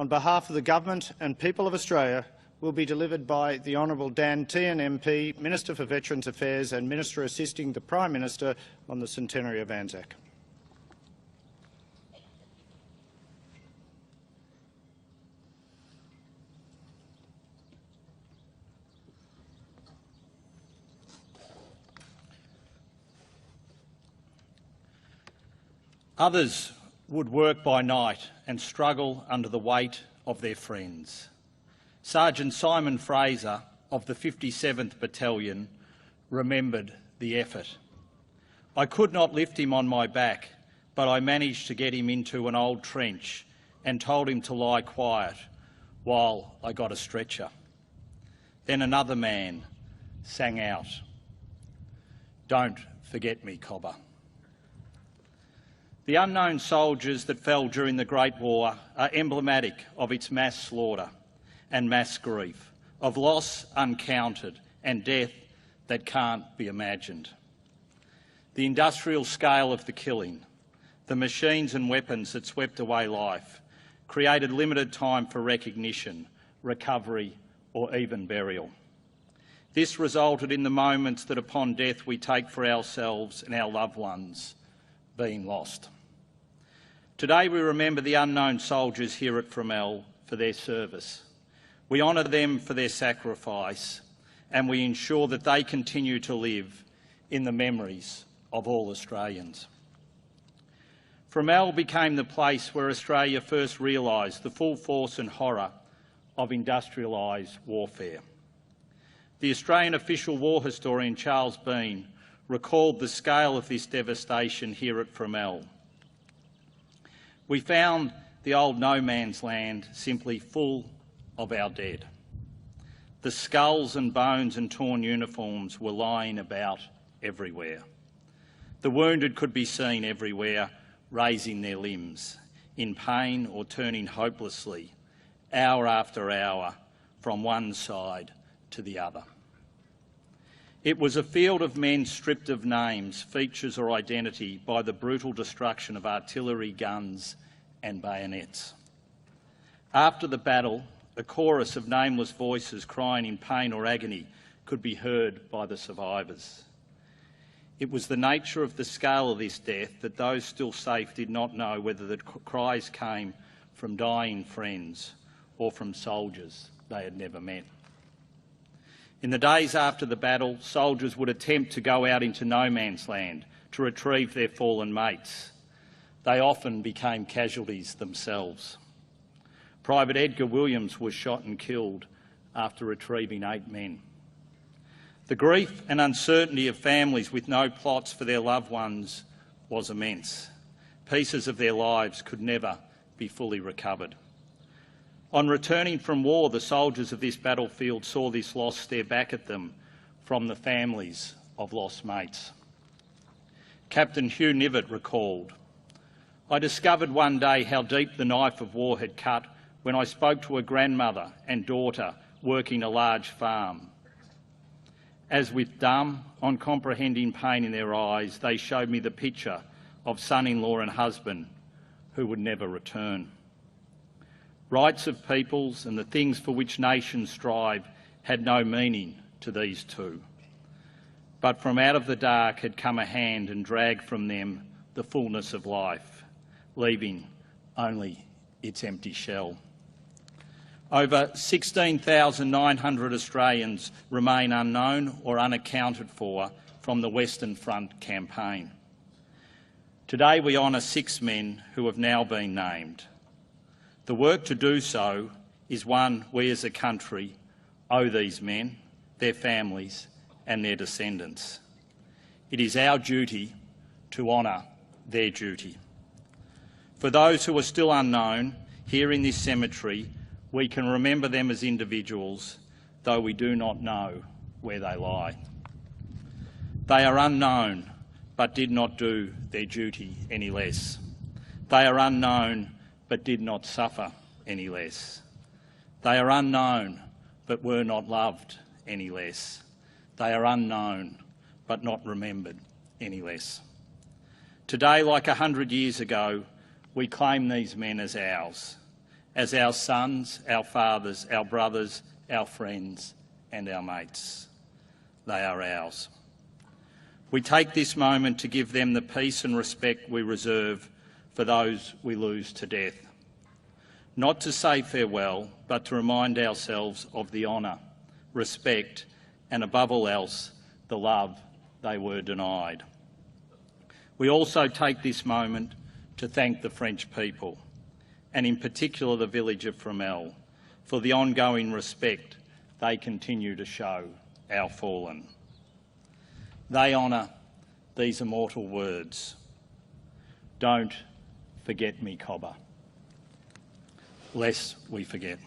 on behalf of the Government and people of Australia will be delivered by the Honourable Dan Tehan MP, Minister for Veterans Affairs and Minister assisting the Prime Minister on the Centenary of Anzac. Others would work by night and struggle under the weight of their friends. Sergeant Simon Fraser of the 57th Battalion remembered the effort. I could not lift him on my back, but I managed to get him into an old trench and told him to lie quiet while I got a stretcher. Then another man sang out, "Don't forget me, Cobber." The unknown soldiers that fell during the Great War are emblematic of its mass slaughter and mass grief, of loss uncounted and death that can't be imagined. The industrial scale of the killing, the machines and weapons that swept away life, created limited time for recognition, recovery or even burial. This resulted in the moments that upon death we take for ourselves and our loved ones being lost. Today we remember the unknown soldiers here at Fromelles for their service. We honour them for their sacrifice and we ensure that they continue to live in the memories of all Australians. Fromelles became the place where Australia first realised the full force and horror of industrialised warfare. The Australian official war historian Charles Bean recalled the scale of this devastation here at Fromelles. We found the old no man's land simply full of our dead. The skulls and bones and torn uniforms were lying about everywhere. The wounded could be seen everywhere, raising their limbs, in pain or turning hopelessly, hour after hour, from one side to the other. It was a field of men stripped of names, features or identity by the brutal destruction of artillery, guns and bayonets. After the battle, a chorus of nameless voices crying in pain or agony could be heard by the survivors. It was the nature of the scale of this death that those still safe did not know whether the cries came from dying friends or from soldiers they had never met. In the days after the battle, soldiers would attempt to go out into no man's land to retrieve their fallen mates. They often became casualties themselves. Private Edgar Williams was shot and killed after retrieving 8 men. The grief and uncertainty of families with no plots for their loved ones was immense. Pieces of their lives could never be fully recovered. On returning from war, the soldiers of this battlefield saw this loss stare back at them from the families of lost mates. Captain Hugh Nivet recalled, "I discovered one day how deep the knife of war had cut when I spoke to a grandmother and daughter working a large farm. As with dumb, uncomprehending pain in their eyes, they showed me the picture of son-in-law and husband who would never return. Rights of peoples and the things for which nations strive had no meaning to these two. But from out of the dark had come a hand and dragged from them the fullness of life, leaving only its empty shell." Over 16,900 Australians remain unknown or unaccounted for from the Western Front campaign. Today we honour 6 men who have now been named. The work to do so is one we as a country owe these men, their families and their descendants. It is our duty to honour their duty. For those who are still unknown, here in this cemetery, we can remember them as individuals, though we do not know where they lie. They are unknown, but did not do their duty any less. They are unknown, but did not suffer any less. They are unknown, but were not loved any less. They are unknown, but not remembered any less. Today, like 100 years ago, we claim these men as ours, as our sons, our fathers, our brothers, our friends and our mates. They are ours. We take this moment to give them the peace and respect we reserve for those we lose to death. Not to say farewell, but to remind ourselves of the honour, respect and, above all else, the love they were denied. We also take this moment to thank the French people, and in particular the village of Fromelles, for the ongoing respect they continue to show our fallen. They honour these immortal words: "Don't forget me, Cobber, lest we forget."